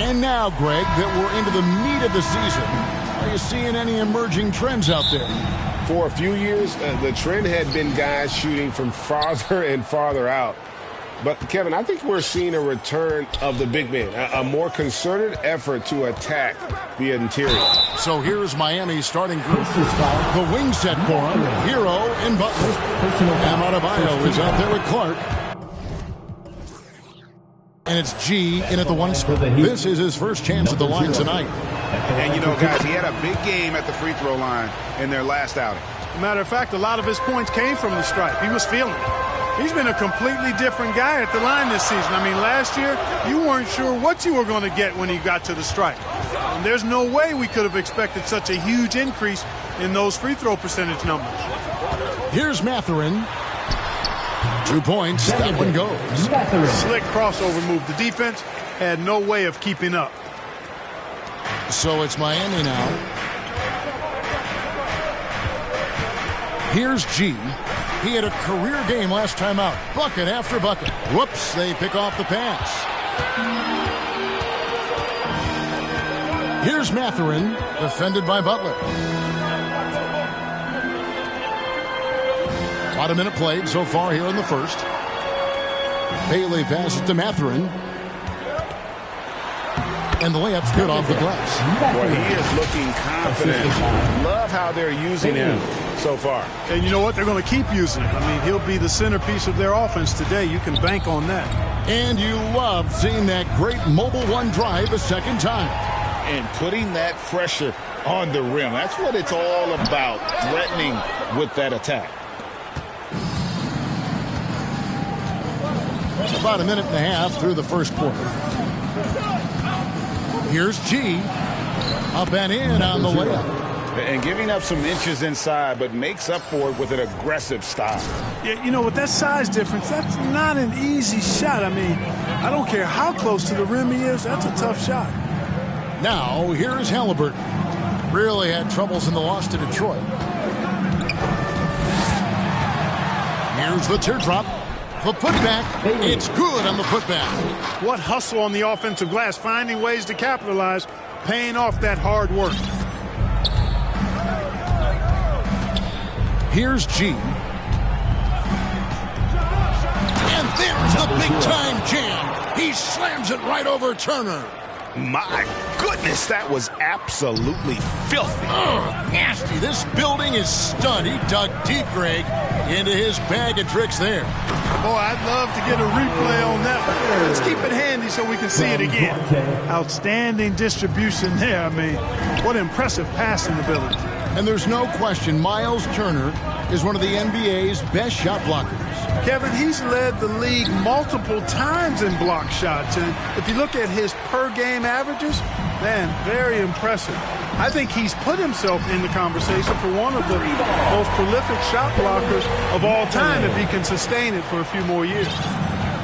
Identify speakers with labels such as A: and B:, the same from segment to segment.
A: And now, Greg, that we're into the meat of the season, are you seeing any emerging trends out there?
B: For a few years, the trend had been guys shooting from farther and farther out. But, Kevin, I think we're seeing a return of the big man, a more concerted effort to attack the interior.
A: So here's Miami's starting group. The wing set for him, Hero and Butler. Bam Adebayo is out there with Clark. And it's G in at the one spot. This is his first chance at the line tonight.
C: And, you know, guys, he had a big game at the free throw line in their last outing.
D: Matter of fact, a lot of his points came from the stripe. He was feeling it. He's been a completely different guy at the line this season. I mean, last year, you weren't sure what you were going to get when he got to the stripe. And there's no way we could have expected such a huge increase in those free throw percentage numbers.
A: Here's Mathurin. 2 points. That one goes.
D: Slick crossover move. The defense had no way of keeping up.
A: So it's Miami now. Here's G. He had a career game last time out. Bucket after bucket. Whoops, they pick off the pass. Here's Mathurin, defended by Butler. About a minute played so far here in the first. Bailey passes to Mathurin. And the layup's good off the glass.
B: Boy, he is looking confident. Love how they're using him so far.
D: And you know what? They're going to keep using him. I mean, he'll be the centerpiece of their offense today. You can bank on that.
A: And you love seeing that great mobile one drive a second time.
C: And putting that pressure on the rim. That's what it's all about, threatening with that attack.
A: About a minute and a half through the first quarter. Here's G. Up and in on the layup.
C: And giving up some inches inside, but makes up for it with an aggressive style.
D: Yeah, you know, with that size difference, that's not an easy shot. I mean, I don't care how close to the rim he is. That's a tough shot.
A: Now, here's Halliburton. Really had troubles in the loss to Detroit. Here's the teardrop. The putback, it's good on the putback.
D: What hustle on the offensive glass, finding ways to capitalize, paying off that hard work.
A: Here's G. And there's the big-time jam. He slams it right over Turner.
C: My goodness, that was absolutely filthy.
A: Nasty. This building is stunned. He dug deep, Greg, into his bag of tricks there.
D: Boy, I'd love to get a replay on that. Let's keep it handy so we can see it again. Outstanding distribution there. I mean, what impressive passing ability.
A: And there's no question Miles Turner is one of the NBA's best shot blockers.
D: Kevin, he's led the league multiple times in block shots. And if you look at his per-game averages, man, very impressive. I think he's put himself in the conversation for one of the most prolific shot blockers of all time if he can sustain it for a few more years.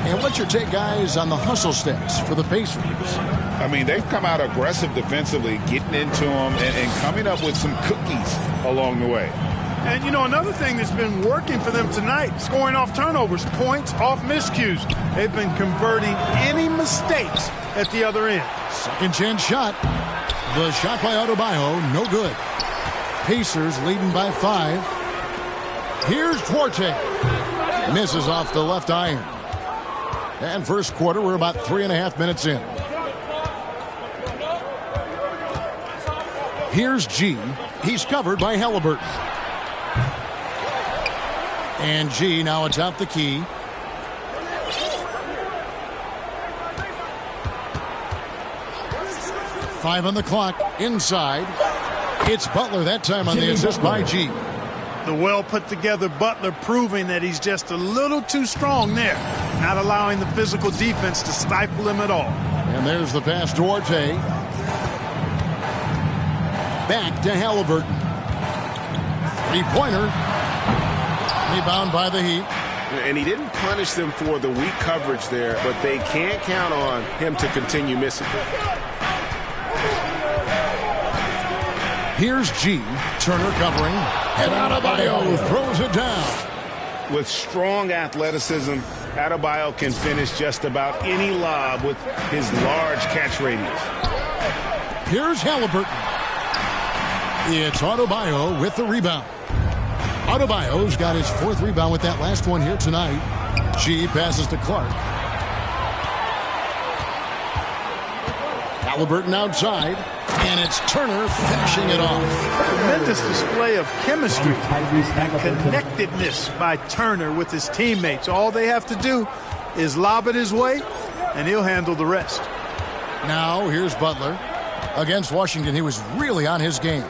A: And what's your take, guys, on the hustle stats for the Pacers?
C: I mean, they've come out aggressive defensively, getting into them and coming up with some cookies along the way.
D: And, you know, another thing that's been working for them tonight, scoring off turnovers, points off miscues. They've been converting any mistakes at the other end.
A: Second chance shot. The shot by Adebayo, no good. Pacers leading by 5. Here's Duarte. Misses off the left iron. And first quarter, we're about 3.5 minutes in. Here's G. He's covered by Halliburton. And G now atop the key. Five on the clock. Inside. It's Butler that time on the assist by G.
D: The well-put-together Butler proving that he's just a little too strong there. Not allowing the physical defense to stifle him at all.
A: And there's the pass to Duarte. Back to Halliburton. Three-pointer. Rebound by the Heat.
B: And he didn't punish them for the weak coverage there, but they can't count on him to continue missing.
A: Here's G. Turner covering. And Adebayo throws it down.
B: With strong athleticism Adebayo can finish just about any lob with his large catch radius.
A: Here's Halliburton. It's Adebayo with the rebound. Adebayo's got his 4th rebound with that last one here tonight. She passes to Clark. Halliburton outside, and it's Turner finishing it off.
D: Tremendous display of chemistry and connectedness by Turner with his teammates. All they have to do is lob it his way, and he'll handle the rest.
A: Now here's Butler. Against Washington, he was really on his game.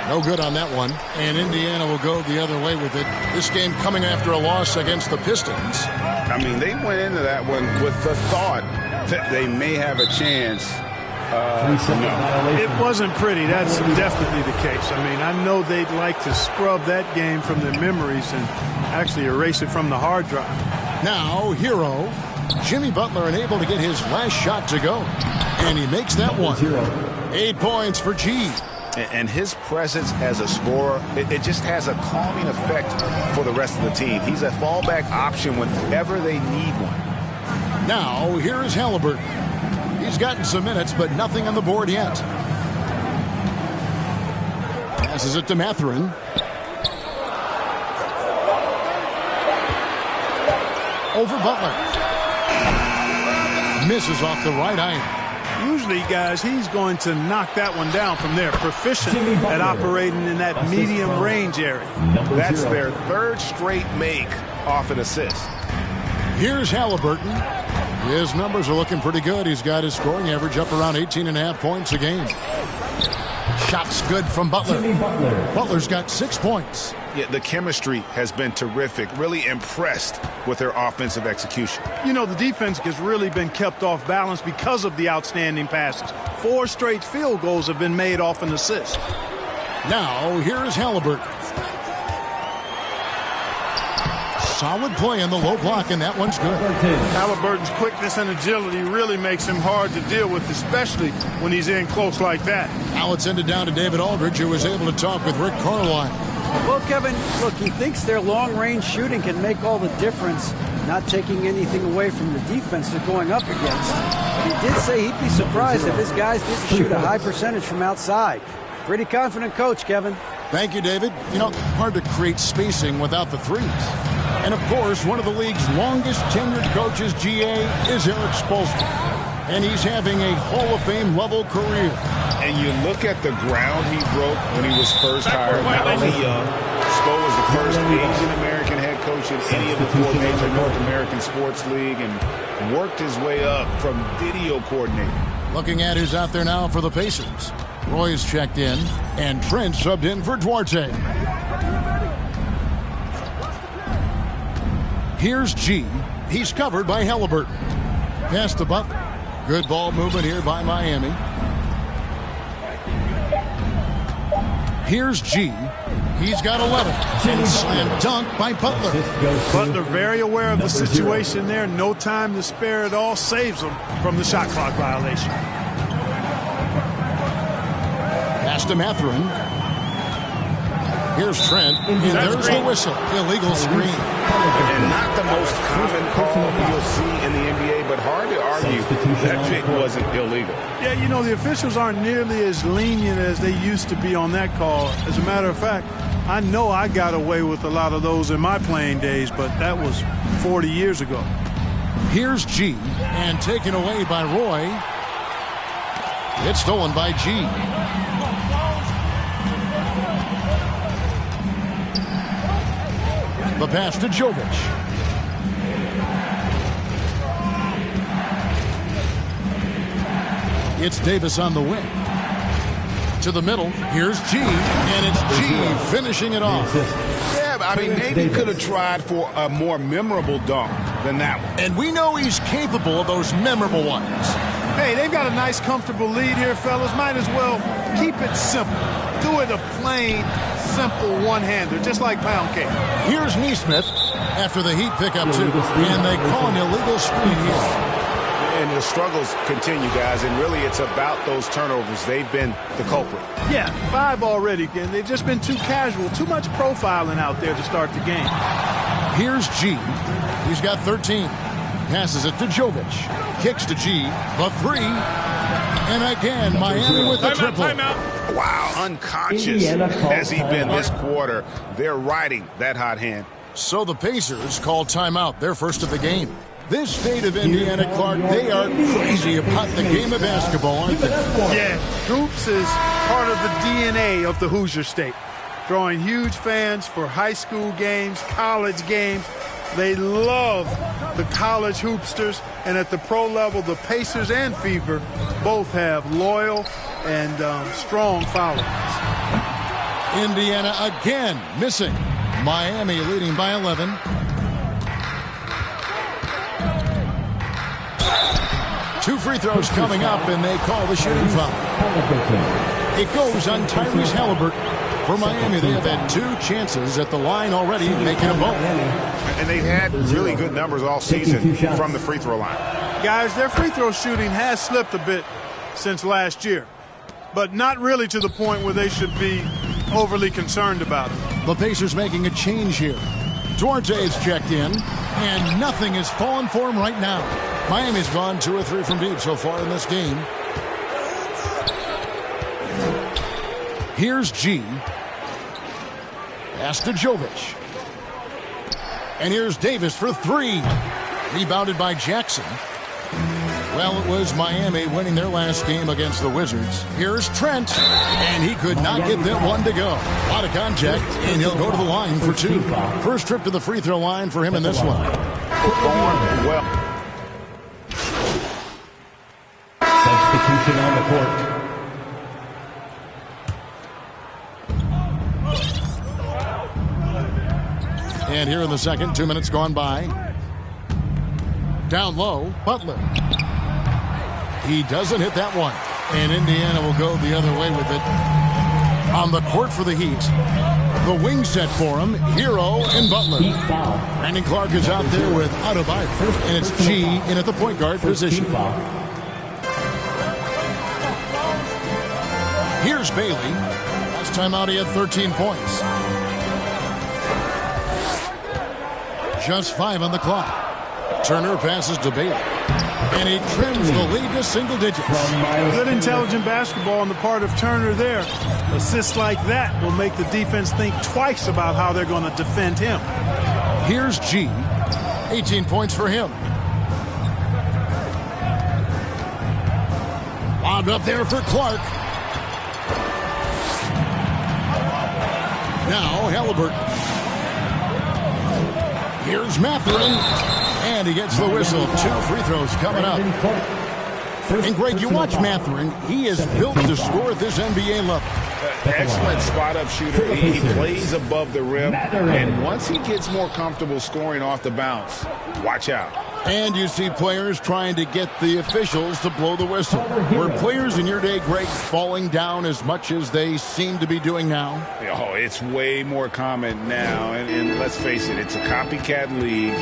A: No good on that one, and Indiana will go the other way with it. This game coming after a loss against the Pistons.
C: I mean, they went into that one with the thought that they may have a chance. No.
D: It wasn't pretty. That's definitely the case. I mean, I know they'd like to scrub that game from their memories and actually erase it from the hard drive.
A: Now, hero, Jimmy Butler unable to get his last shot to go, and he makes that one. 8 points for G.
C: And his presence as a scorer, it just has a calming effect for the rest of the team. He's a fallback option whenever they need one.
A: Now, here is Halliburton. He's gotten some minutes, but nothing on the board yet. Passes it to Mathurin. Over Butler. Misses off the right iron.
D: Usually, guys, he's going to knock that one down from there. Proficient at operating in that medium range area.
B: That's their 3rd straight make off an assist.
A: Here's Halliburton. His numbers are looking pretty good. He's got his scoring average up around 18.5 points a game. Shots good from Butler. Butler's got 6 points.
C: Yeah, the chemistry has been terrific. Really impressed with their offensive execution.
D: You know, the defense has really been kept off balance because of the outstanding passes. 4 straight field goals have been made off an assist.
A: Now, here is Halliburton. Solid play in the low block, and that one's good.
D: Halliburton's quickness and agility really makes him hard to deal with, especially when he's in close like that.
A: Now it's ended down to David Aldridge, who was able to talk with Rick Carlisle.
E: Well, Kevin, look, he thinks their long-range shooting can make all the difference, not taking anything away from the defense they're going up against. He did say he'd be surprised if his guys didn't shoot a high percentage from outside. Pretty confident coach, Kevin.
A: Thank you, David. You know, hard to create spacing without the threes. And, of course, one of the league's longest-tenured coaches, GA, is Eric Spoelstra. And he's having a Hall of Fame level career.
C: And you look at the ground he broke when he was first hired. Not only young, Spo was the first Asian-American head coach in any of the 4 major North American sports league and worked his way up from video coordinator.
A: Looking at who's out there now for the Pacers. Roy's checked in, and Trent subbed in for Duarte. Here's G. He's covered by Halliburton. Pass to Butler. Good ball movement here by Miami. Here's G. He's got 11. And slam dunk by Butler.
D: Butler very aware of the situation there. No time to spare at all. Saves him from the shot clock violation.
A: Pass to Mathurin. Here's Trent. And there's the whistle. Illegal screen.
B: And not the most common call you'll see in the NBA, but hard to argue that it wasn't illegal.
D: Yeah, you know, the officials aren't nearly as lenient as they used to be on that call. As a matter of fact, I know I got away with a lot of those in my playing days, but that was 40 years ago.
A: Here's G. And taken away by Roy. It's stolen by G. The pass to Jovic. It's Davis on the wing. To the middle. Here's G. And it's G finishing it off.
C: Yeah, I mean, maybe he could have tried for a more memorable dunk than that one.
A: And we know he's capable of those memorable ones.
D: Hey, they've got a nice, comfortable lead here, fellas. Might as well keep it simple. Do it a plain, simple one-hander, just like pound cake.
A: Here's Neesmith after the Heat pick up 2. And they call an illegal screen here.
C: And the struggles continue, guys, and really it's about those turnovers. They've been the culprit.
D: Yeah, 5 already, and they've just been too casual, too much profiling out there to start the game.
A: Here's G. He's got 13. Passes it to Jovic. Kicks to G. The 3. And again, Miami with the triple.
C: Timeout. Wow, unconscious has he been this quarter. They're riding that hot hand.
A: So the Pacers call timeout, their first of the game. This state of Indiana, Clark, they are crazy about the game of basketball, aren't they?
D: Yeah, hoops is part of the DNA of the Hoosier State. Drawing huge fans for high school games, college games. They love the college hoopsters, and at the pro level, the Pacers and Fever both have loyal and strong followers.
A: Indiana again missing. Miami leading by 11. Two free throws coming up, and they call the shooting foul. It goes on Tyrese Halliburton. For Miami, they have had 2 chances at the line already, making them both.
C: And they've had really good numbers all season from the free throw line.
D: Guys, their free throw shooting has slipped a bit since last year, but not really to the point where they should be overly concerned about it.
A: The Pacers making a change here. Duarte is checked in, and nothing is falling for him right now. Miami's gone 2 or 3 from deep so far in this game. Here's G. Pass to Jovic. And here's Davis for 3. Rebounded by Jackson. Well, it was Miami winning their last game against the Wizards. Here's Trent. And he could not get that one to go. A lot of contact, and he'll go to the line for 2. First trip to the free throw line for him in this one.
C: Well.
F: Substitution on the court.
A: And here in the second, 2 minutes gone by. Down low, Butler. He doesn't hit that one. And Indiana will go the other way with it. On the court for the Heat. The wing set for him, Hero and Butler. Brandon Clark is out there with Adebayo. And it's G in at the point guard position. Here's Bailey. Last time out he had 13 points. Just 5 on the clock. Turner passes to Bailey. And he trims the lead to single digits.
D: Good intelligent basketball on the part of Turner there. Assists like that will make the defense think twice about how they're going to defend him.
A: Here's G. 18 points for him. Lobbed up there for Clark. Now Halliburton. Here's Mathurin, and he gets the whistle. 2 free throws coming up. And Greg, you watch Mathurin. He is built to score at this NBA level.
C: Excellent spot-up shooter. He plays above the rim, and once he gets more comfortable scoring off the bounce, watch out.
A: And you see players trying to get the officials to blow the whistle. Were players in your day, Greg, falling down as much as they seem to be doing now?
C: Oh, it's way more common now. And let's face it, it's a copycat league.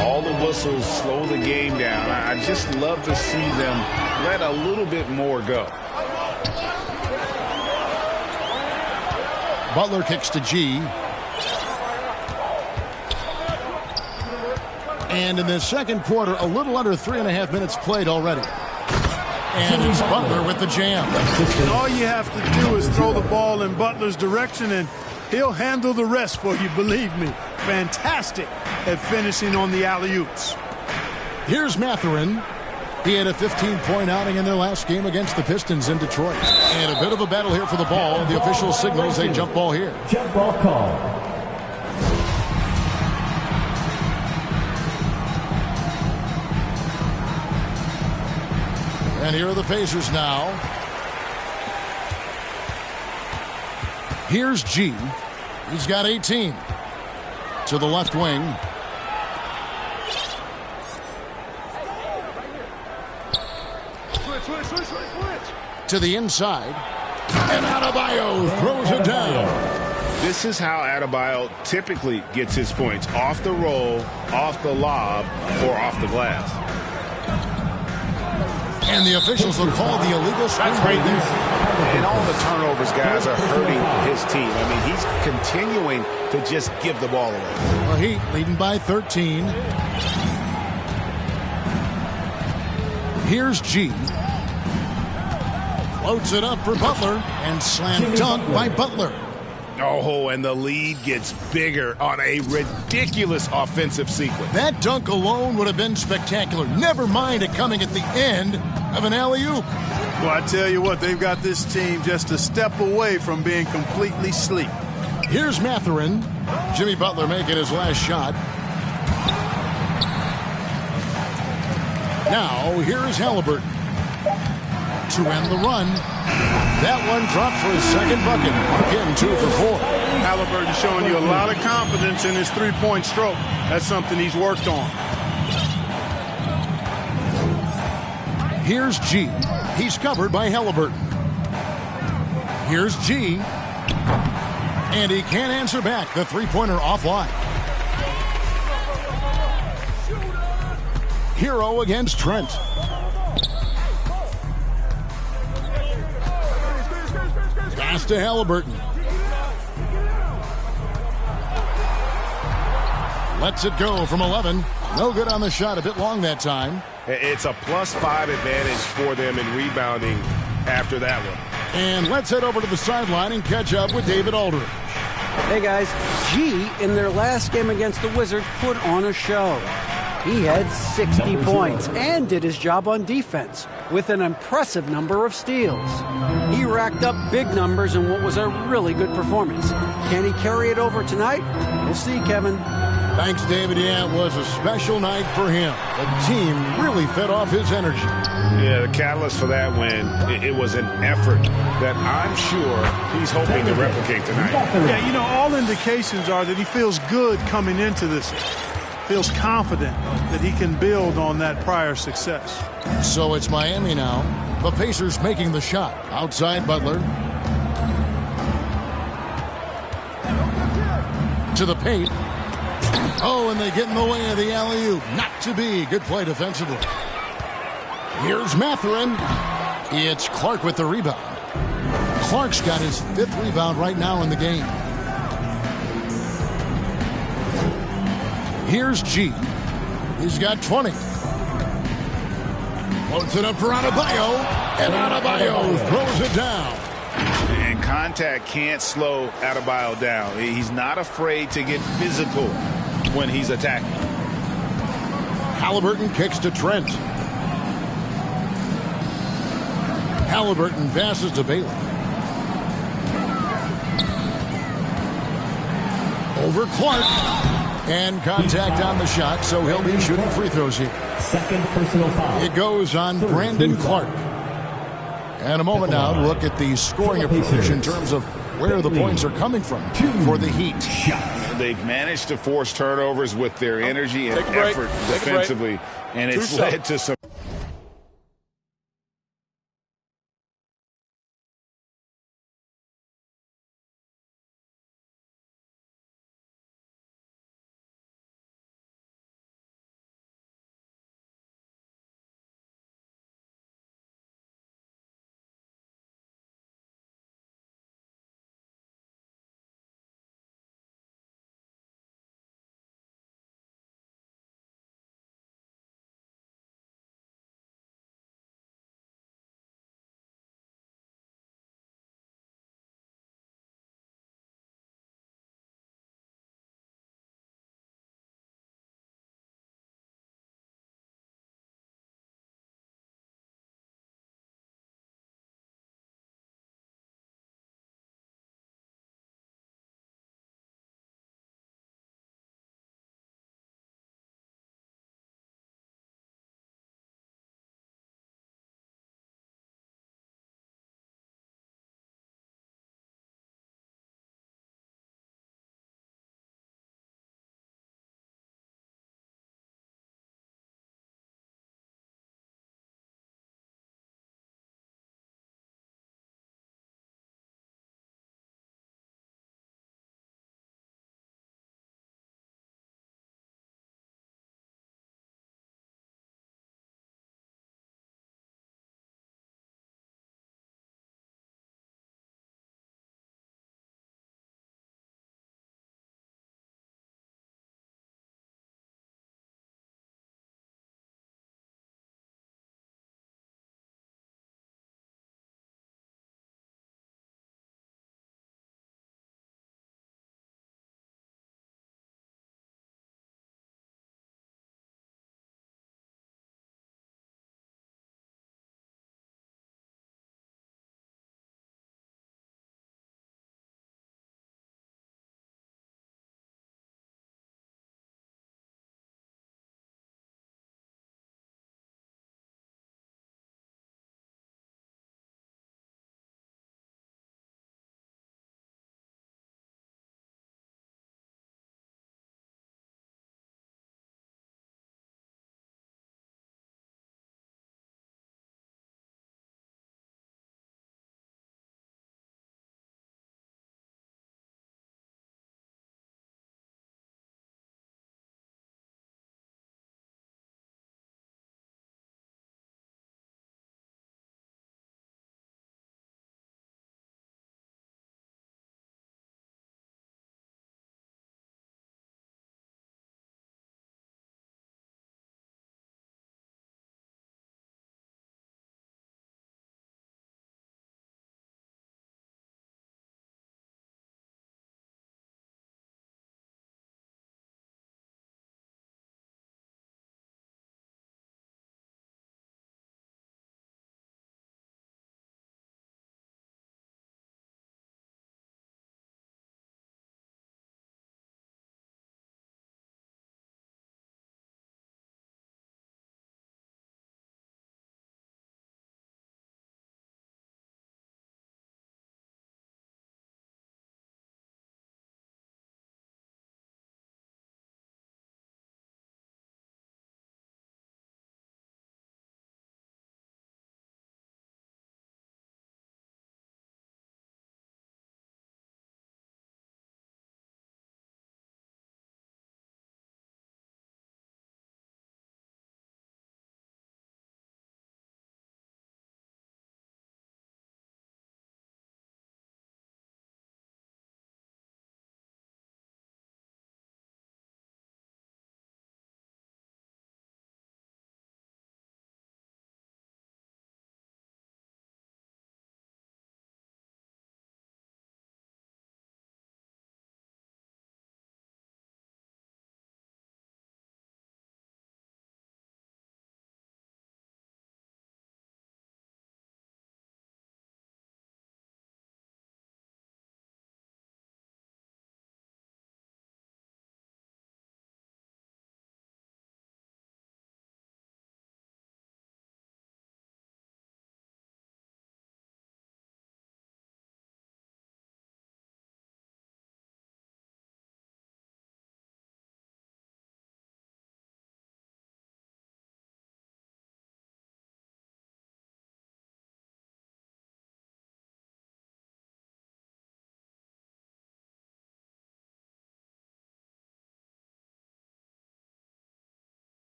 C: All the whistles slow the game down. I just love to see them let a little bit more go.
A: Butler kicks to G. And in the second quarter, a little under 3.5 minutes played already. And it's Butler with the jam.
D: And all you have to do is throw the ball in Butler's direction, and he'll handle the rest for you, believe me. Fantastic at finishing on the alley-oops.
A: Here's Mathurin. He had a 15-point outing in their last game against the Pistons in Detroit. And a bit of a battle here for the ball. The official signals a jump ball here.
F: Jump ball call.
A: And here are the Pacers now. Here's G. He's got 18. To the left wing. To the inside. And Adebayo throws it down.
C: This is how Adebayo typically gets his points. Off the roll, off the lob, or off the glass.
A: And the officials will call the illegal swing right there.
C: And all the turnovers, guys, are hurting his team. I mean, he's continuing to just give the ball away.
A: The Heat leading by 13. Here's G. Floats it up for Butler, and slam dunk by Butler.
C: Oh, and the lead gets bigger on a ridiculous offensive sequence.
A: That dunk alone would have been spectacular. Never mind it coming at the end of an alley-oop.
D: Well, I tell you what, they've got this team just a step away from being completely asleep.
A: Here's Mathurin. Jimmy Butler making his last shot. Now, here's Halliburton to end the run. That one dropped for his second bucket. Again, 2 for 4.
D: Halliburton showing you a lot of confidence in his three-point stroke. That's something he's worked on.
A: Here's G. He's covered by Halliburton. Here's G. And he can't answer back. The three-pointer offline. Hero against Trent. Pass to Halliburton. Lets it go from 11. No good on the shot. A bit long that time.
C: It's a +5 advantage for them in rebounding after that one.
A: And let's head over to the sideline and catch up with David Aldridge.
E: Hey, guys. G, in their last game against the Wizards, put on a show. He had 60 points and did his job on defense with an impressive number of steals. He racked up big numbers in what was a really good performance. Can he carry it over tonight? We'll see, Kevin.
A: Thanks, David. Yeah, it was a special night for him. The team really fed off his energy.
C: Yeah, the catalyst for that win, it was an effort that I'm sure he's hoping to replicate tonight.
D: Yeah, you know, all indications are that he feels good coming into this. Feels confident that he can build on that prior success.
A: So it's Miami now. The Pacers making the shot. Outside Butler. To the paint. Oh, and they get in the way of the alley-oop. Not to be. Good play defensively. Here's Mathurin. It's Clark with the rebound. Clark's got his 5th rebound right now in the game. Here's G. He's got 20. Floats it up for Adebayo. And Adebayo throws it down.
C: And contact can't slow Adebayo down. He's not afraid to get physical when he's attacking.
A: Halliburton kicks to Trent. Halliburton passes to Bailey. Over Clark. And contact on the shot, so he'll be shooting free throws here.
F: Second personal foul.
A: It goes on Brandon Clark. And a moment now to look at the scoring approach in terms of where the points are coming from for the Heat.
C: They've managed to force turnovers with their energy and effort defensively, and it's led to some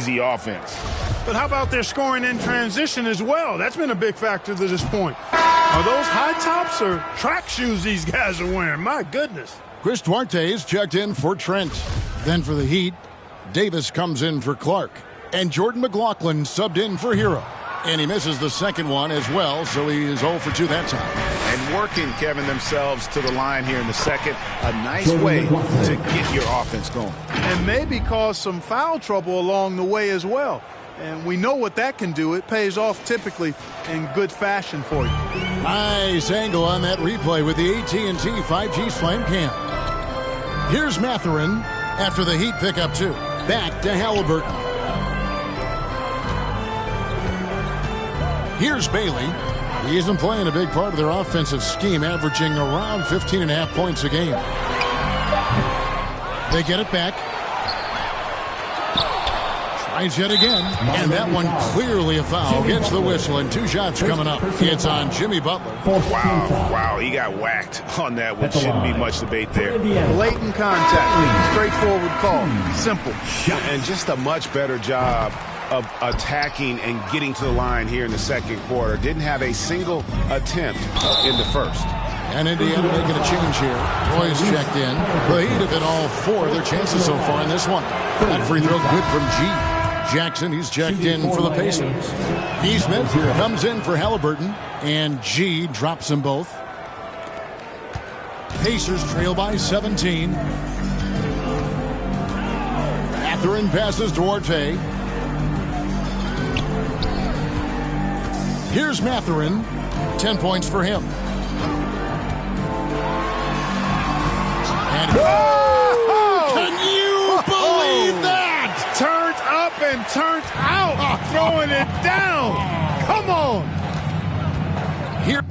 C: easy offense.
D: But how about their scoring in transition as well? That's been a big factor to this point. Are those high tops or track shoes these guys are wearing? My goodness.
A: Chris Duarte's checked in for Trent. Then for the Heat, Davis comes in for Clark. And Jordan McLaughlin subbed in for Hero. And he misses the second one as well, so he is 0 for 2 that time.
C: And working, Kevin, themselves to the line here in the second. A nice way to get your offense going.
D: And maybe cause some foul trouble along the way as well. And we know what that can do. It pays off typically in good fashion for you.
A: Nice angle on that replay with the AT&T 5G Slam Cam. Here's Mathurin after the Heat pick up 2. Back to Halliburton. Here's Bailey. He isn't playing a big part of their offensive scheme, averaging around 15.5 points a game. They get it back. Tries yet again, and that one clearly a foul. Gets the whistle, and 2 shots coming up. It's on Jimmy Butler.
C: Wow, he got whacked on that one. Shouldn't be much debate there.
D: Blatant contact, straightforward call, simple.
C: And just a much better job of attacking and getting to the line here in the second quarter. Didn't have a single attempt in the first.
A: And Indiana making a change here. Roy's checked in. The Heat have been all 4 of their chances so far in this one. That free throw good from G. Jackson, he's checked in for the Pacers. Neesmith comes in for Halliburton, and G drops them both. Pacers trail by 17. Mathurin passes Duarte. Here's Mathurin. 10 points for him. And can you believe that?
D: Turned up and turned out, throwing it down. Come on.
A: Here.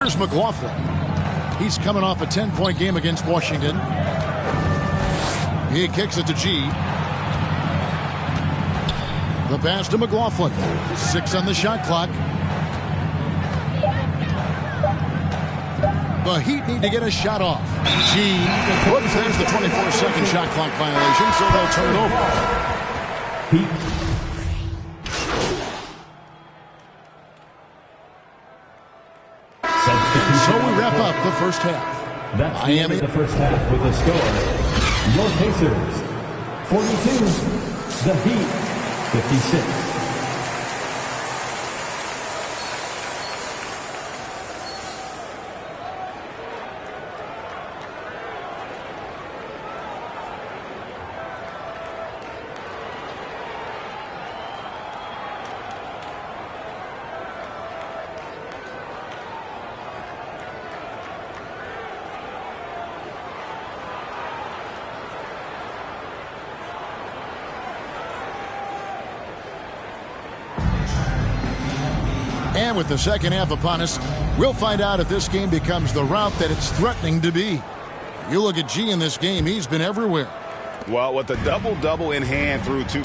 A: Here's McLaughlin. He's coming off a 10-point game against Washington. He kicks it to G. The pass to McLaughlin. 6 on the shot clock. The Heat need to get a shot off. G. Whoops, there's the 24-second shot clock violation, so they'll turn it over. Heat. So we wrap up the first half.
F: That's Miami. The first half with the score. Your Pacers, 42. The Heat, 56.
A: And with the second half upon us, we'll find out if this game becomes the rout that it's threatening to be. You look at G in this game, he's been everywhere.
C: Well, with the double-double in hand through 2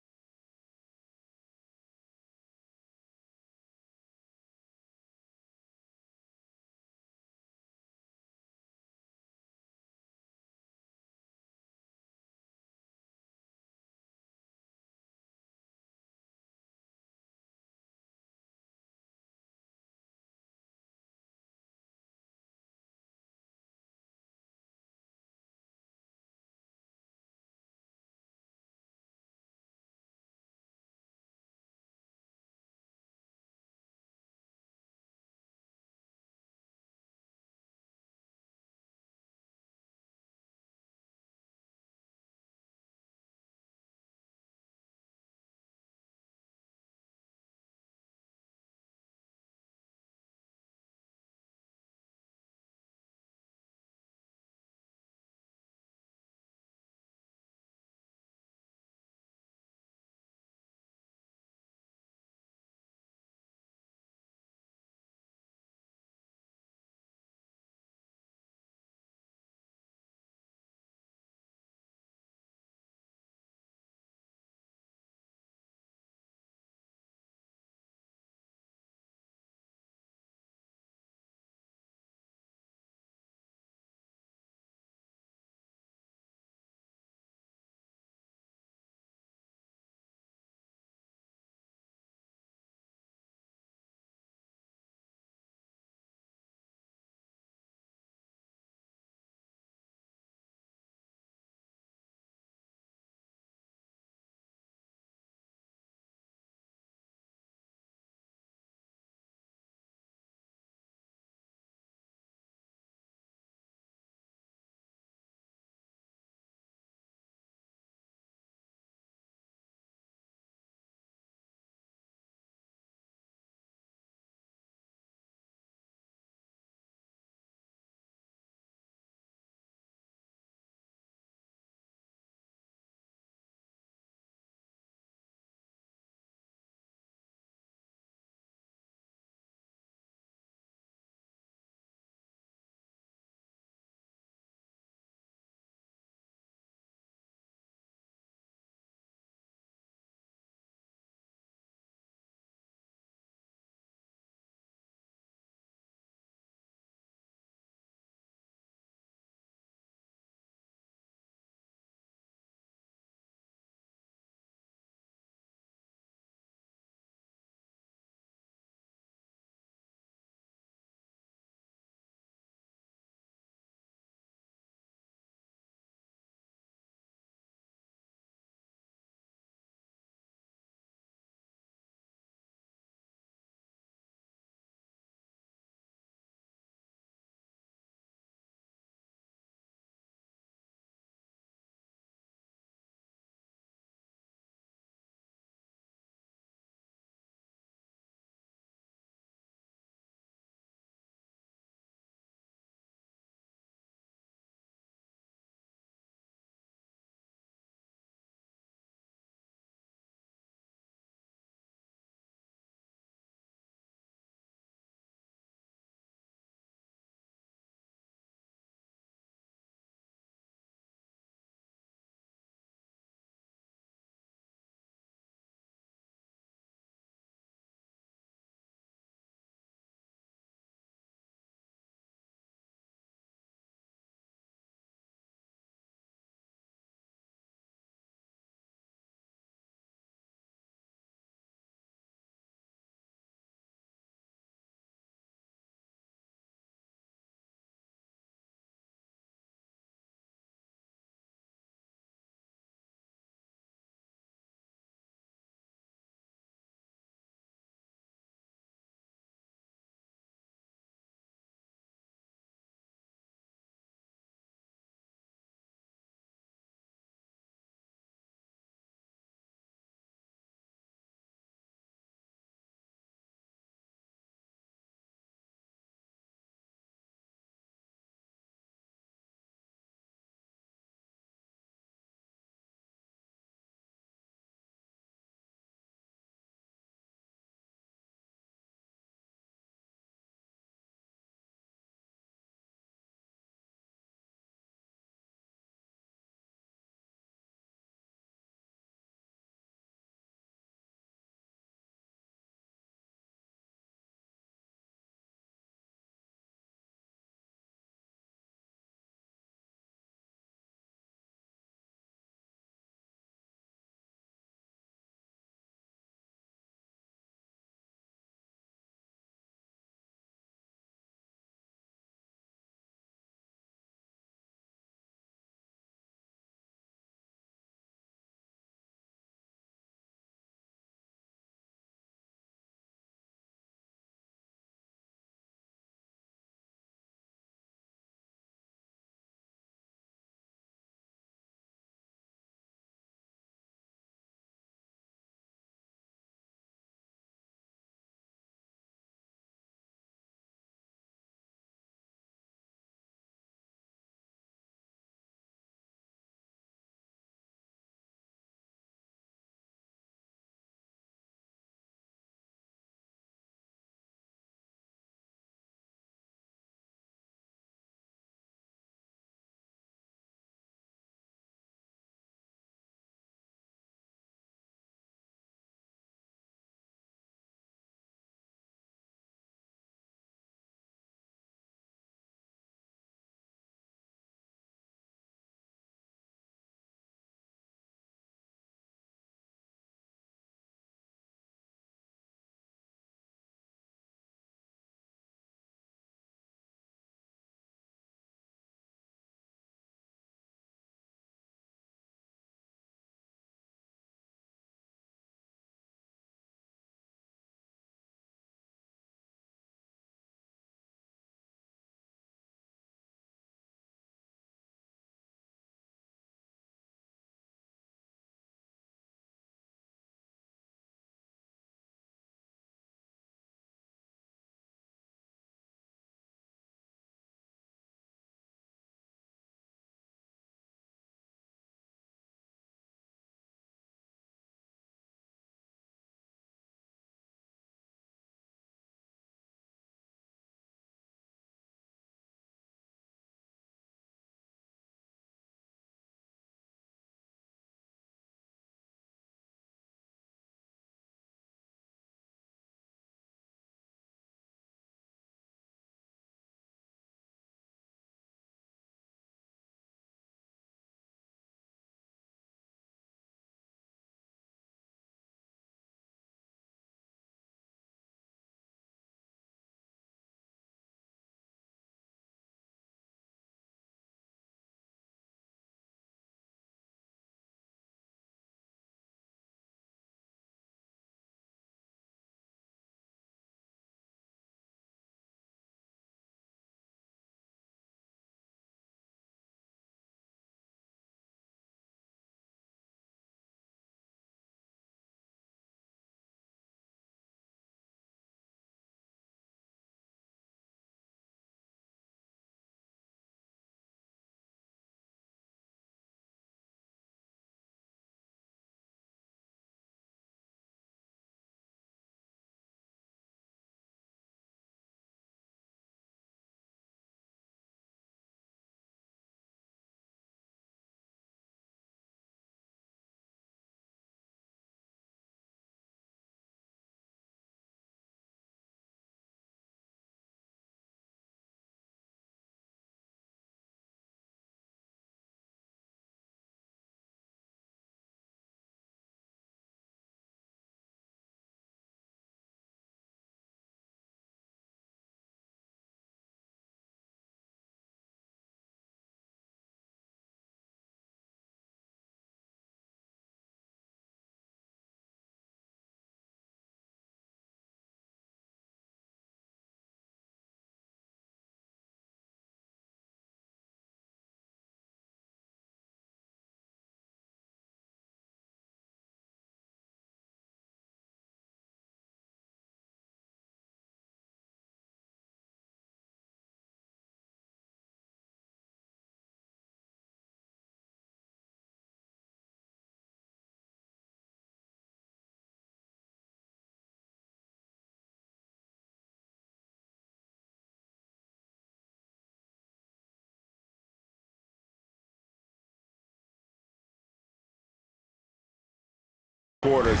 C: quarters.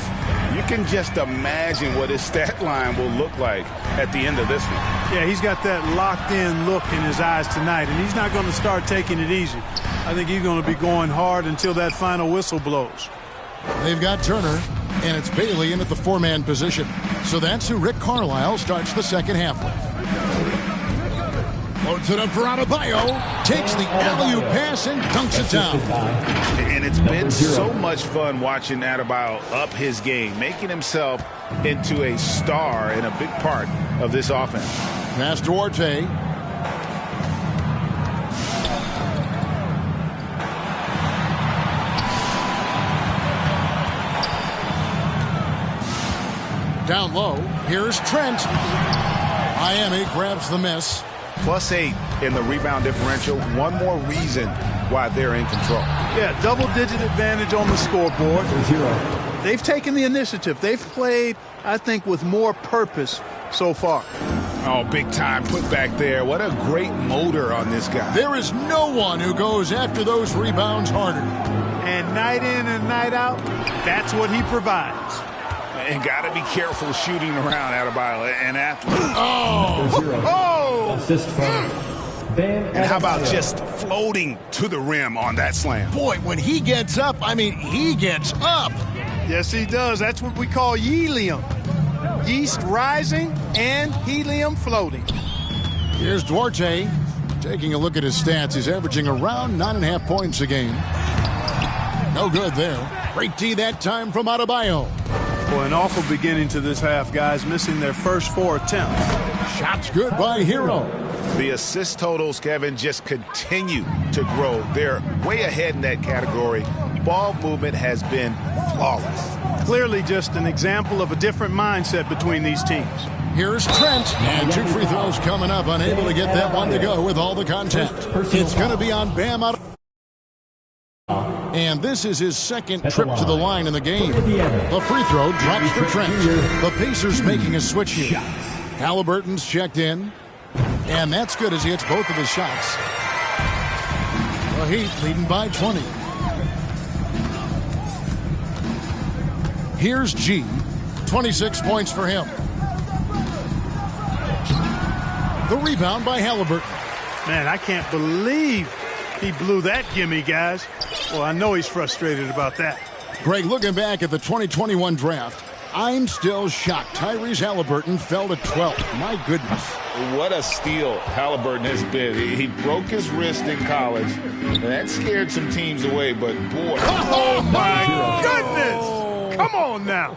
C: You can just imagine what his stat line will look like at the end of this one.
D: Yeah, he's got that locked-in look in his eyes tonight, and he's not going to start taking it easy. I think he's going to be going hard until that final whistle blows.
A: They've got Turner, and it's Bailey in at the four-man position. So that's who Rick Carlisle starts the second half with. Loads it up for Adebayo, takes the alley-oop pass and dunks it down.
C: And it's been so much fun watching Adebayo up his game, making himself into a star and a big part of this offense.
A: Pass Duarte. Down low, here's Trent. Miami grabs the miss.
C: +8 in the rebound differential. One more reason why they're in control.
D: Yeah, double-digit advantage on the scoreboard. They've taken the initiative. They've played, I think, with more purpose so far.
C: Oh, big time put back there. What a great motor on this guy.
A: There is no one who goes after those rebounds harder.
D: And night in and night out, that's what he provides.
C: And got to be careful shooting around Adebayo, an athlete.
F: Oh! Assist from
C: And how about just floating to the rim on that slam?
A: Boy, when he gets up, I mean, he gets up.
D: Yes, he does. That's what we call helium. Yeast rising and helium floating.
A: Here's Duarte. Taking a look at his stats, he's averaging around 9.5 points a game. No good there. Great D that time from Adebayo.
D: Boy, an awful beginning to this half, guys, missing their first 4 attempts.
A: Shots good by Hero.
C: The assist totals, Kevin, just continue to grow. They're way ahead in that category. Ball movement has been flawless.
D: Clearly just an example of a different mindset between these teams.
A: Here's Trent, and 2 free throws coming up, unable to get that one to go with all the contact. It's going to be on Bam out. And this is his second trip to the line in the game. The free throw drops for Trent. The Pacers making a switch here. Halliburton's checked in. And that's good as he hits both of his shots. The Heat leading by 20. Here's G. 26 points for him. The rebound by Halliburton.
D: Man, I can't believe he blew that gimme, guys. Well, I know he's frustrated about that.
A: Greg, looking back at the 2021 draft, I'm still shocked. Tyrese Halliburton fell to 12th. My goodness.
C: What a steal Halliburton has been. He broke his wrist in college, and that scared some teams away, but boy.
D: Oh, my goodness! Come on now.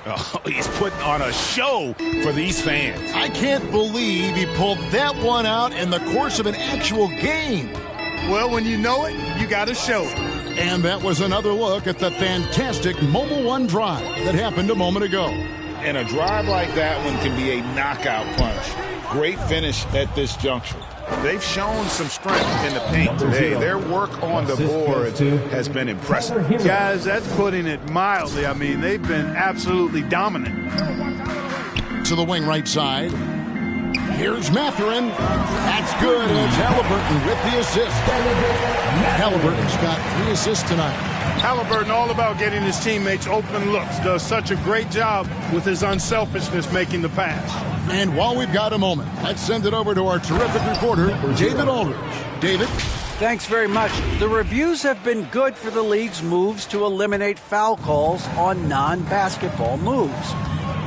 C: Oh, he's putting on a show for these fans.
A: I can't believe he pulled that one out in the course of an actual game.
D: Well, when you know it, you got to show it.
A: And that was another look at the fantastic Mobile One drive that happened a moment ago.
C: And a drive like that one can be a knockout punch. Great finish at this juncture. They've shown some strength in the paint today. Their work on the board has been impressive.
D: Guys, that's putting it mildly. I mean, they've been absolutely dominant.
A: To the wing right side. Here's Mathurin. That's good. It's Halliburton with the assist. Halliburton's got 3 assists tonight.
D: Halliburton all about getting his teammates open looks. Does such a great job with his unselfishness making the pass.
A: And while we've got a moment, let's send it over to our terrific reporter, David Aldridge. David?
E: Thanks very much. The reviews have been good for the league's moves to eliminate foul calls on non-basketball moves.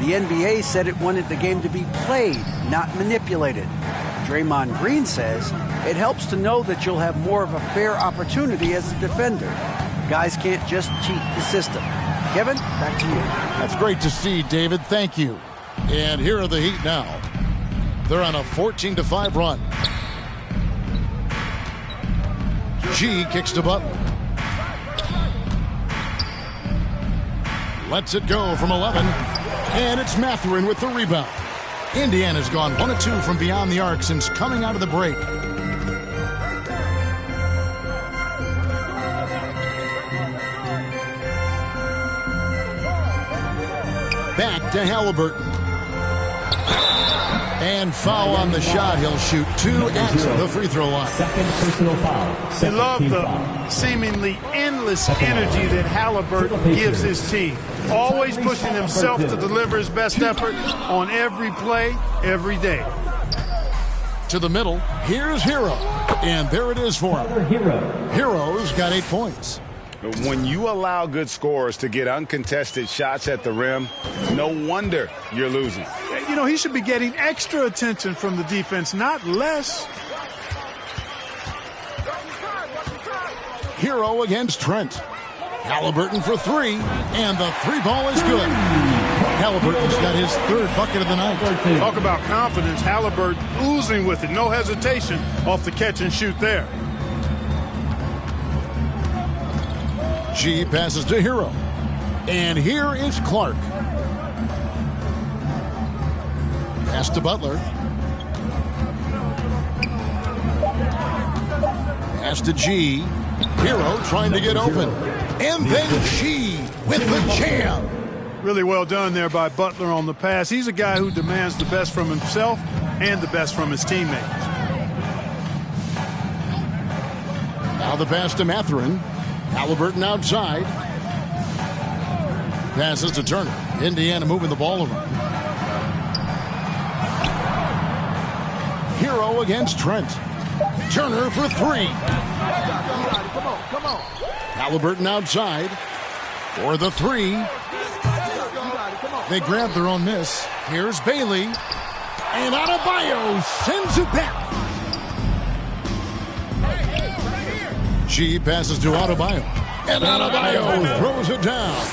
E: The NBA said it wanted the game to be played, not manipulated. Draymond Green says it helps to know that you'll have more of a fair opportunity as a defender. Guys can't just cheat the system. Kevin, back to you.
A: That's great to see, David. Thank you. And here are the Heat now. They're on a 14-5 run. G kicks to Butler. Lets it go from 11. And it's Mathurin with the rebound. Indiana's gone 1 of 2 from beyond the arc since coming out of the break. Back to Halliburton. And foul on the shot. He'll shoot 2 at the free throw line.
F: Second personal foul.
D: I love the seemingly endless energy that Halliburton gives his team. Always pushing himself to deliver his best effort on every play, every day.
A: To the middle, here's Hero. And there it is for him. Hero's got 8 points.
C: When you allow good scorers to get uncontested shots at the rim, no wonder you're losing.
D: You know, he should be getting extra attention from the defense, not less.
A: Hero against Trent. Halliburton for 3, and the 3 ball is good. Halliburton's got his 3rd bucket of the night.
D: Talk about confidence. Halliburton oozing with it. No hesitation off the catch and shoot there.
A: G passes to Hero. And here is Clark. Pass to Butler. Pass to G. Hero trying to get open. And then G with the jam.
D: Really well done there by Butler on the pass. He's a guy who demands the best from himself and the best from his teammates.
A: Now the pass to Mathurin. Halliburton outside. Passes to Turner. Indiana moving the ball around. Hero against Trent. Turner for 3.
G: Come on.
A: Halliburton outside for the 3. They grab their own miss. Here's Bailey. And Adebayo sends it back. G passes to Adebayo. And Adebayo throws it down.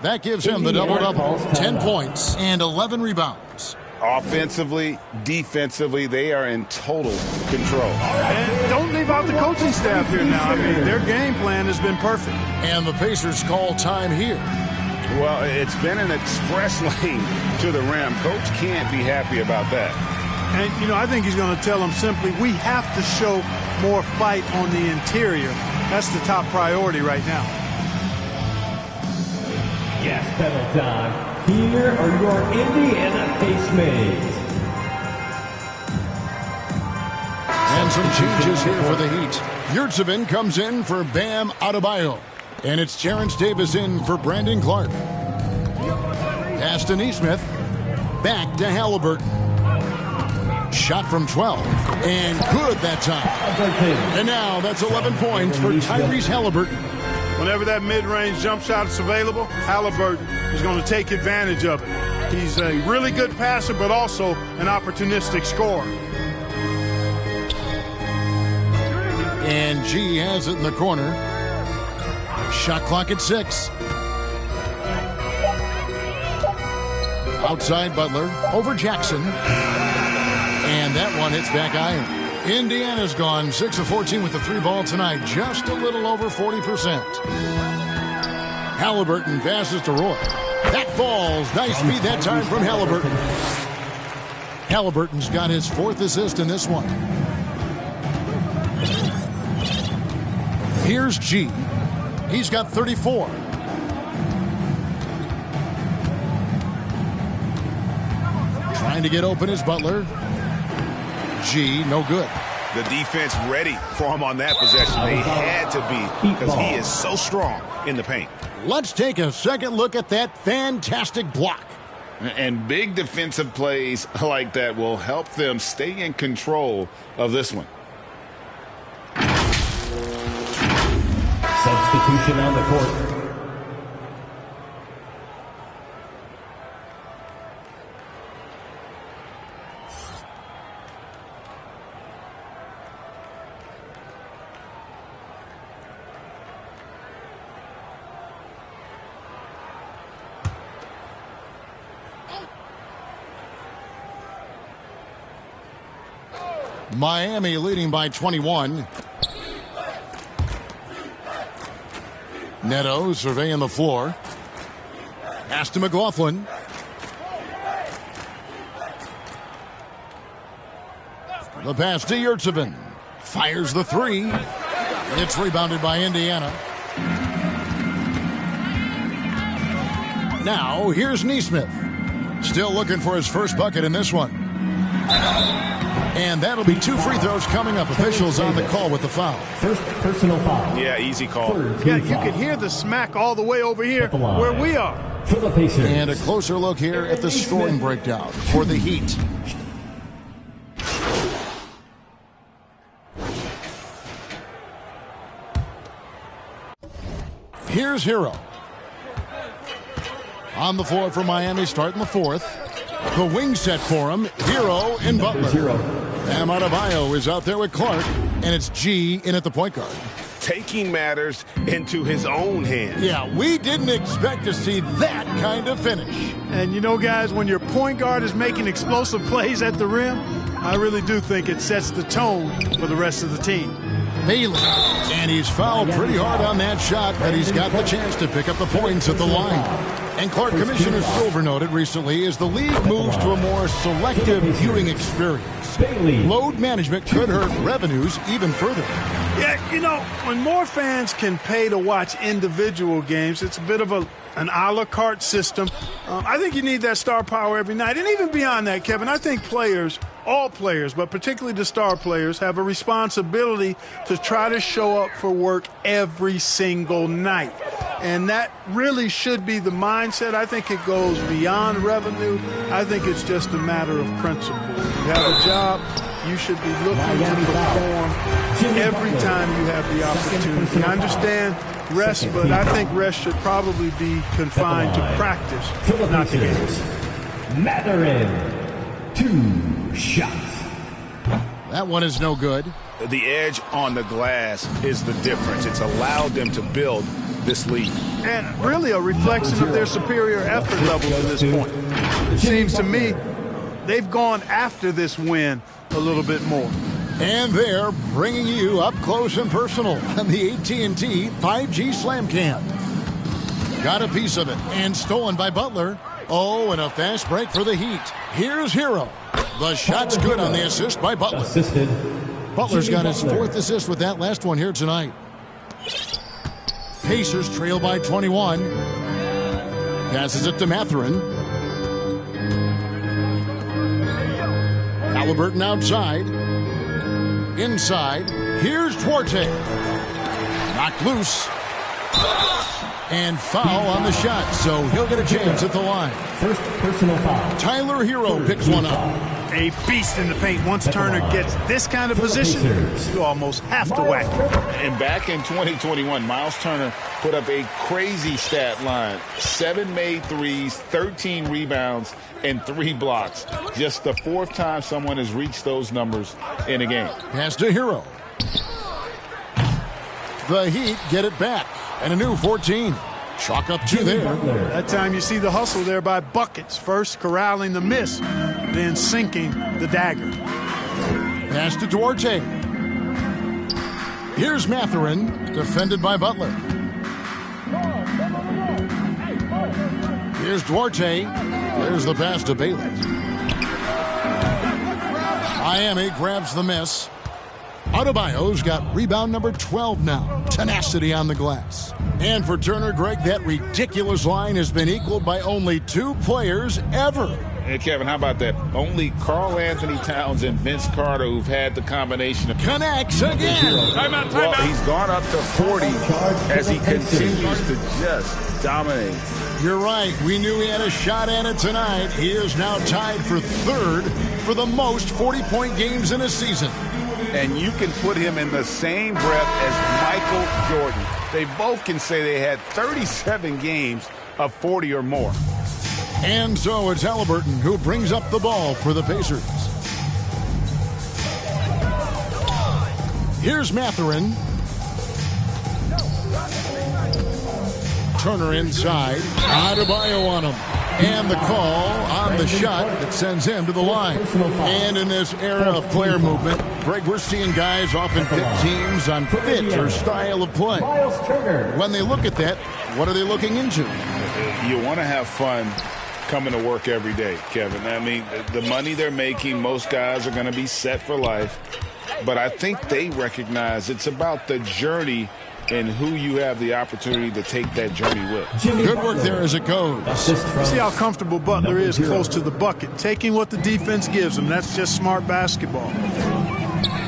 A: That gives him the double-double. 10 points and 11 rebounds.
C: Offensively, defensively, they are in total control.
D: And don't leave out the coaching staff here now. I mean, their game plan has been perfect.
A: And the Pacers call time here.
C: Well, it's been an express lane to the rim. Coach can't be happy about that.
D: And, you know, I think he's going to tell them simply, we have to show more fight on the interior. That's the top priority right now.
F: Gas pedal time. Here are your Indiana Pacemates.
A: And some changes here for the Heat. Yurtsevin comes in for Bam Adebayo. And it's Terrence Davis in for Brandon Clark. Pass to Nesmith. Back to Halliburton. Shot from 12. And good that time. And now that's 11 points for Tyrese Halliburton.
D: Whenever that mid-range jump shot is available, Halliburton is going to take advantage of it. He's a really good passer, but also an opportunistic scorer.
A: And G has it in the corner. Shot clock at 6. Outside Butler over Jackson. And that one hits back iron. Indiana's gone 6 of 14 with the 3 ball tonight. Just a little over 40%. Halliburton passes to Roy. That falls. Nice feed that time from Halliburton. Halliburton's got his 4th assist in this one. Here's G. He's got 34. Trying to get open is Butler. G, no good.
C: The defense ready for him on that possession. They had to be because he is so strong in the paint.
A: Let's take a second look at that fantastic block.
C: And big defensive plays like that will help them stay in control of this one.
F: Substitution on the court.
A: Miami leading by 21. Neto surveying the floor. Pass to McLaughlin. The pass to Yurtsevin. Fires the 3. It's rebounded by Indiana. Now here's Nesmith. Still looking for his first bucket in this one. And that'll be 2 free throws coming up. Officials on the call with the foul.
F: First personal foul.
C: Yeah, easy call.
D: Yeah, you can hear the smack all the way over here where we are.
F: For the Pacers.
A: And a closer look here at the scoring breakdown for the Heat. Here's Hero. On the floor for Miami, starting the 4th. The wing set for him, Hero and Butler. Bam Adebayo is out there with Clark, and it's G in at the point guard.
B: Taking matters into his own hands.
A: Yeah, we didn't expect to see that kind of finish.
D: And you know, guys, when your point guard is making explosive plays at the rim, I really do think it sets the tone for the rest of the team.
A: Bailey, and he's fouled pretty hard on that shot, but he's got the chance to pick up the points at the line. And Clark, Commissioner Silver noted recently, as the league moves to a more selective viewing experience, load management could hurt revenues even further.
D: Yeah, you know, when more fans can pay to watch individual games, it's a bit of an a la carte system. I think you need that star power every night. And even beyond that, Kevin, I think players, all players, but particularly the star players, have a responsibility to try to show up for work every single night. And that really should be the mindset. I think it goes beyond revenue. I think it's just a matter of principle. You have a job, you should be looking to perform every time you have the opportunity. I understand rest, but I think rest should probably be confined to practice, not to games.
F: Mathurin, 2 shots.
A: That one is no good.
C: The edge on the glass is the difference. It's allowed them to build this lead.
D: And really a reflection of their superior effort level to this point. It seems to me they've gone after this win a little bit more.
A: And they're bringing you up close and personal on the AT&T 5G Slam Cam. Got a piece of it and stolen by Butler. Oh, and a fast break for the Heat. Here's Hero. The shot's good on the assist by Butler.
F: Assisted.
A: Butler's got his 4th assist with that last one here tonight. Pacers trail by 21. Passes it to Mathurin. Halliburton outside. Inside. Here's Duarte. Knocked loose. And foul on the shot, so he'll get a chance at the line.
F: First personal foul.
A: Tyler Hero picks one up.
D: A beast in the paint. Once Turner gets this kind of position, you almost have to whack him.
C: And back in 2021, Miles Turner put up a crazy stat line. 7 made threes, 13 rebounds, and 3 blocks. Just the 4th time someone has reached those numbers in a game.
A: Pass to Hero. The Heat get it back. And a new 14. Chalk up 2 there.
D: That time you see the hustle there by Buckets. First corralling the miss, then sinking the dagger.
A: Pass to Duarte. Here's Mathurin, defended by Butler. Here's Duarte. There's the pass to Bailey. Miami grabs the miss. Adebayo's got rebound number 12 now. Tenacity on the glass. And for Turner, Greg, that ridiculous line has been equaled by only 2 players ever.
C: Hey, Kevin, how about that? Only Karl Anthony Towns and Vince Carter who've had the combination of...
A: Connects again.
C: Well, he's gone up to 40 as he continues to just dominate.
A: You're right. We knew he had a shot at it tonight. He is now tied for 3rd for the most 40-point games in a season.
C: And you can put him in the same breath as Michael Jordan. They both can say they had 37 games of 40 or more.
A: And so it's Halliburton who brings up the ball for the Pacers. Here's Mathurin. Turner inside. Adebayo on him. And the call on the shot that sends him to the line. And in this era of player movement, Greg, we're seeing guys often pick teams on fit or style of play. When they look at that, what are they looking into?
C: You want to have fun coming to work every day, Kevin. I mean, the money they're making, most guys are going to be set for life. But I think they recognize it's about the journey and who you have the opportunity to take that journey with.
A: Good work there as it goes.
D: See how comfortable Butler is close to the bucket, taking what the defense gives him. That's just smart basketball.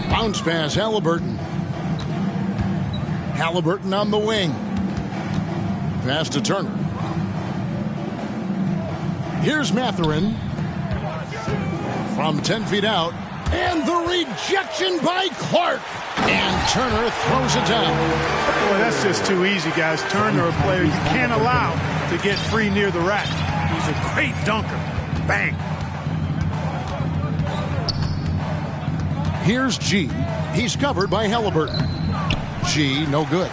A: Bounce pass, Halliburton. Halliburton on the wing. Pass to Turner. Here's Mathurin. From 10 feet out. And the rejection by Clark. And Turner throws it down.
D: Boy, that's just too easy, guys. Turner, a player you can't allow to get free near the rack. He's a great dunker. Bang.
A: Here's G. He's covered by Halliburton. G, no good.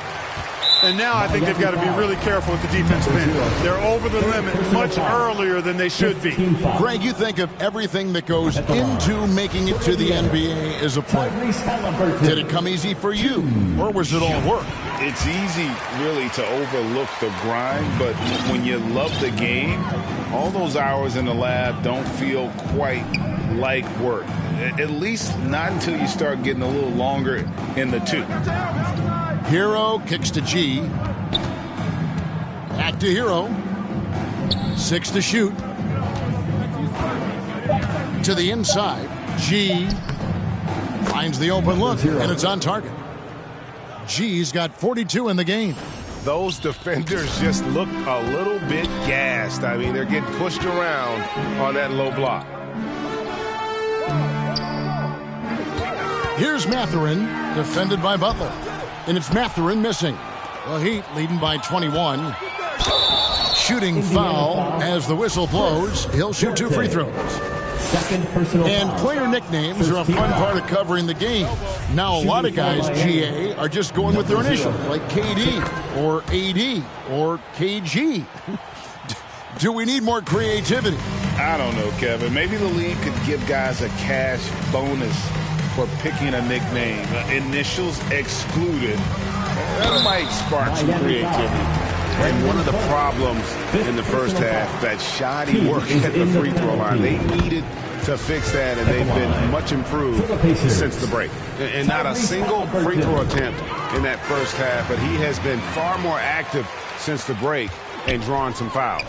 D: And now I think they've got to be really careful with the defensive end. They're over the limit much earlier than they should be.
A: Greg, you think of everything that goes into making it to the NBA as a player. Did it come easy for you, or was it all work?
C: It's easy, really, to overlook the grind, but when you love the game, all those hours in the lab don't feel quite like work. At least not until you start getting a little longer in the tooth.
A: Hero kicks to G. Back to Hero. 6 to shoot. To the inside. G finds the open look, and it's on target. G's got 42 in the game.
B: Those defenders just look a little bit gassed. I mean, they're getting pushed around on that low block.
A: Here's Mathurin, defended by Butler. And it's Mathurin missing. The Heat leading by 21. Shooting foul as the whistle blows. He'll shoot 2 free throws. And player nicknames are a fun part of covering the game. Now a lot of guys, GA, are just going with their initials, like KD or AD or KG. Do we need more creativity?
C: I don't know, Kevin. Maybe the league could give guys a cash bonus for picking a nickname. Initials excluded. That might spark some creativity.
B: And one of the problems in the first half, that shoddy work at the free throw line. They needed to fix that, and they've been much improved since the break. And not a single free throw attempt in that first half, but he has been far more active since the break and drawing some fouls.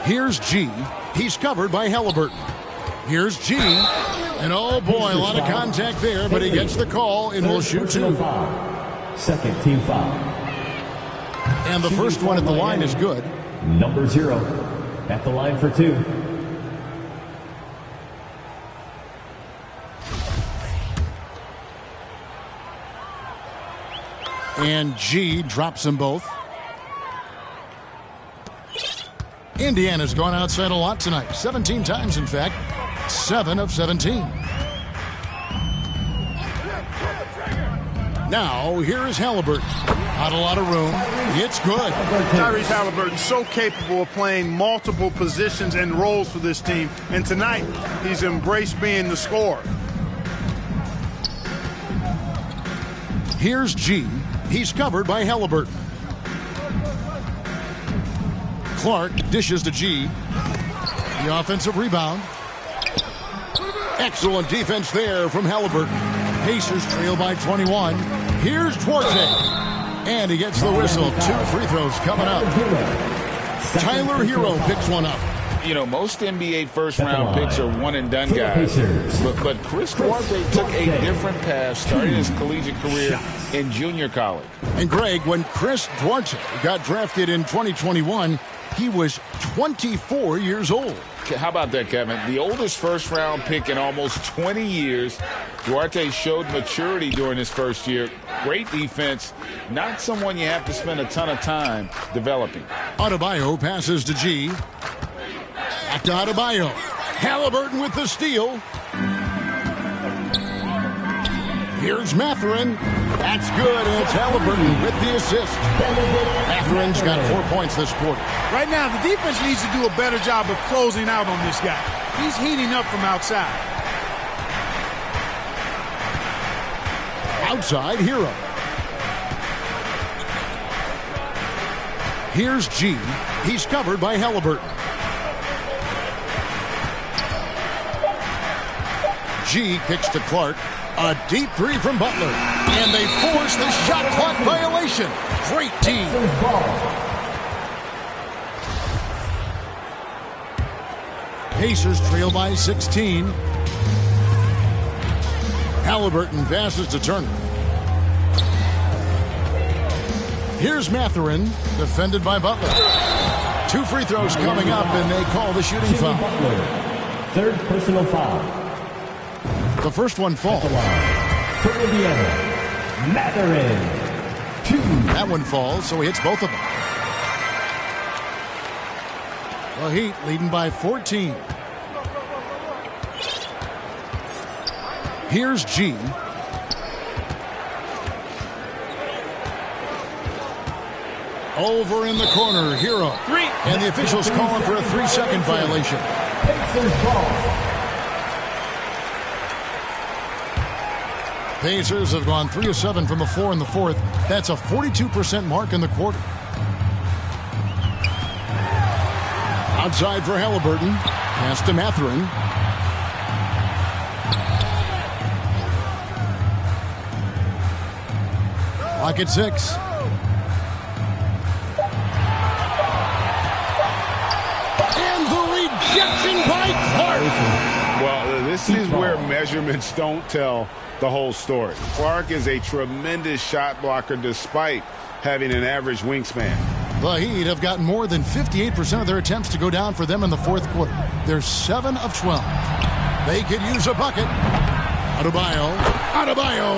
A: Here's G. He's covered by Halliburton. Here's G. And oh boy, a lot of contact there, but he gets the call and will shoot 2.
F: Second team foul.
A: And the first one at the line is good.
F: Number 0 at the line for 2.
A: And G drops them both. Indiana's gone outside a lot tonight. 17 times, in fact. 7 of 17. Now, here is Halliburton. Not a lot of room. It's good.
D: Tyrese Halliburton so capable of playing multiple positions and roles for this team. And tonight, he's embraced being the scorer.
A: Here's G. He's covered by Halliburton. Clark dishes to G. The offensive rebound. Excellent defense there from Halliburton. Pacers trail by 21. Here's Duarte. And he gets the whistle. 2 free throws coming up. Tyler Hero picks one up.
C: You know, most NBA first-round picks are one-and-done guys. But Chris Duarte took a different path, starting his collegiate career in junior college.
A: And Greg, when Chris Duarte got drafted in 2021, he was 24 years old.
C: How about that, Kevin? The oldest first-round pick in almost 20 years. Duarte showed maturity during his first year. Great defense. Not someone you have to spend a ton of time developing.
A: Adebayo passes to G. Back to Adebayo. Halliburton with the steal. Here's Mathurin. That's good, and it's Halliburton with the assist. Mathurin's got 4 points this quarter.
D: Right now, the defense needs to do a better job of closing out on this guy. He's heating up from outside.
A: Outside, Hero. Here's G. He's covered by Halliburton. G kicks to Clark. A deep three from Butler. And they force the shot clock violation. Great team. Pacers trail by 16. Halliburton passes to Turner. Here's Mathurin, defended by Butler. 2 free throws coming up, and they call the shooting foul.
F: Butler, third personal foul.
A: The first one falls.
F: For Indiana, Mathurin, 2.
A: That one falls, so he hits both of them. The Heat leading by 14. Here's G. Over in the corner, Hero. And the officials calling for a 3-second violation. Pacers have gone 3 of 7 from the floor in the fourth. That's a 42% mark in the quarter. Outside for Halliburton. Pass to Mathurin. Clock at 6. And the rejection by Clark.
C: Well, this is where measurements don't tell the whole story. Clark is a tremendous shot blocker despite having an average wingspan.
A: The Heat have gotten more than 58% of their attempts to go down for them in the fourth quarter. They're 7 of 12. They could use a bucket. Adebayo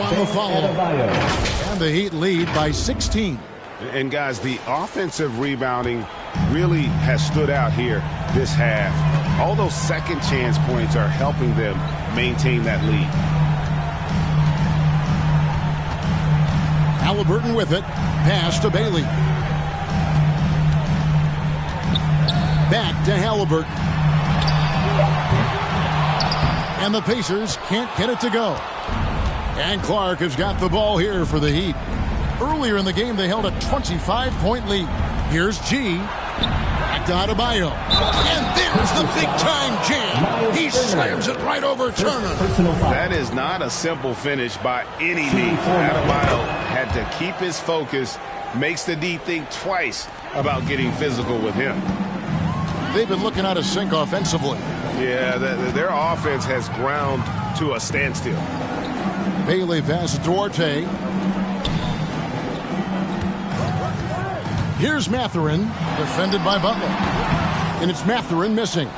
A: on the follow. And the Heat lead by 16.
C: And guys, the offensive rebounding really has stood out here this half. All those second chance points are helping them maintain that lead.
A: Halliburton with it. Pass to Bailey. Back to Halliburton. And the Pacers can't get it to go. And Clark has got the ball here for the Heat. Earlier in the game, they held a 25-point lead. Here's G. Back to Adebayo. And there's the big-time jam. He slams it right over Turner.
C: That is not a simple finish by any means. Adebayo had to keep his focus, makes the D think twice about getting physical with him.
A: They've been looking out of sync offensively.
C: Yeah, their offense has ground to a standstill.
A: Bailey passes Duarte. Here's Mathurin, defended by Butler. And it's Mathurin missing.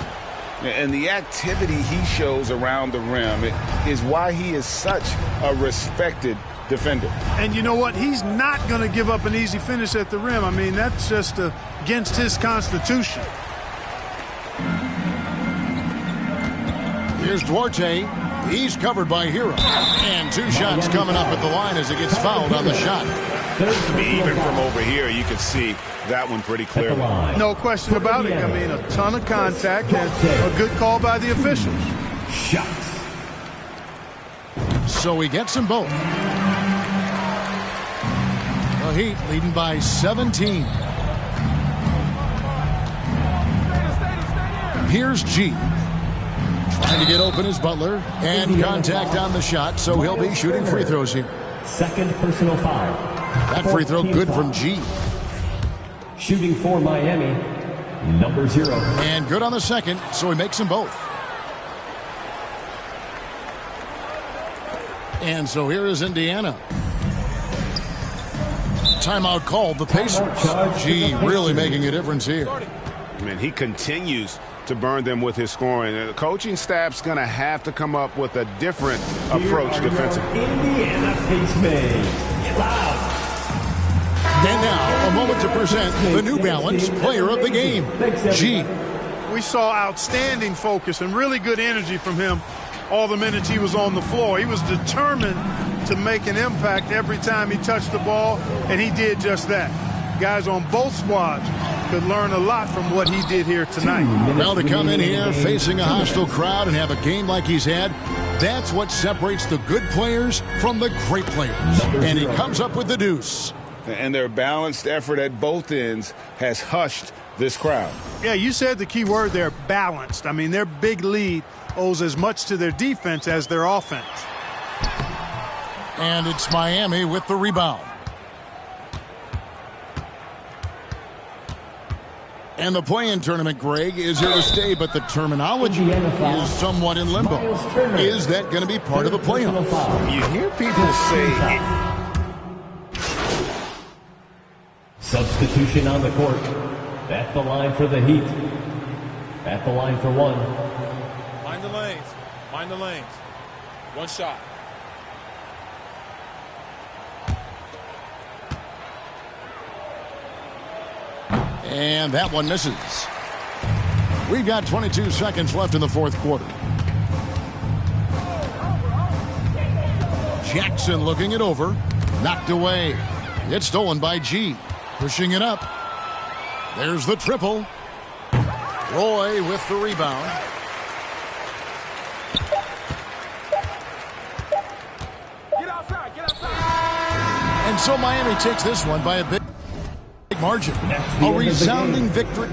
C: And the activity he shows around the rim is why he is such a respected defender.
D: And you know what? He's not going to give up an easy finish at the rim. I mean, that's just against his constitution.
A: Here's Duarte. He's covered by Hero. And 2 shots coming up at the line as he gets fouled on the shot.
C: Even from over here, you can see that one pretty clearly.
D: No question about it. I mean, a ton of contact and a good call by the officials.
F: Shots.
A: So he gets them both. The Heat leading by 17. Here's G. Trying to get open is Butler. And contact on the shot, so he'll be shooting free throws here.
F: Second personal foul.
A: That free throw good from G.
F: Shooting for Miami, number 0.
A: And good on the second, so he makes them both. And so here is Indiana. Timeout called, the Pacers. G really making a difference here.
C: I mean, he continues to burn them with his scoring. The coaching staff's going to have to come up with a different approach defensively.
F: Indiana pace made. Loud.
A: And now, a moment to present the New Balance Player of the Game, G.
D: We saw outstanding focus and really good energy from him all the minutes he was on the floor. He was determined to make an impact every time he touched the ball, and he did just that. Guys on both squads could learn a lot from what he did here tonight.
A: Well, to come in here facing a hostile crowd and have a game like he's had, that's what separates the good players from the great players. And he comes up with the deuce.
C: And their balanced effort at both ends has hushed this crowd.
D: Yeah, you said the key word there, balanced. I mean, their big lead owes as much to their defense as their offense.
A: And it's Miami with the rebound. And the play-in tournament, Greg, is here to stay, but the terminology is somewhat in limbo. Is that going to be part of the playoffs?
B: You hear people say
F: Substitution on the court. At the line for the Heat. At the line for one.
H: Mind the lanes. Mind the lanes. One shot.
A: And that one misses. We've got 22 seconds left in the fourth quarter. Jackson looking it over. Knocked away. It's stolen by G. Pushing it up. There's the triple. Roy with the rebound.
G: Get outside, get outside.
A: And so Miami takes this one by a big margin. A resounding victory.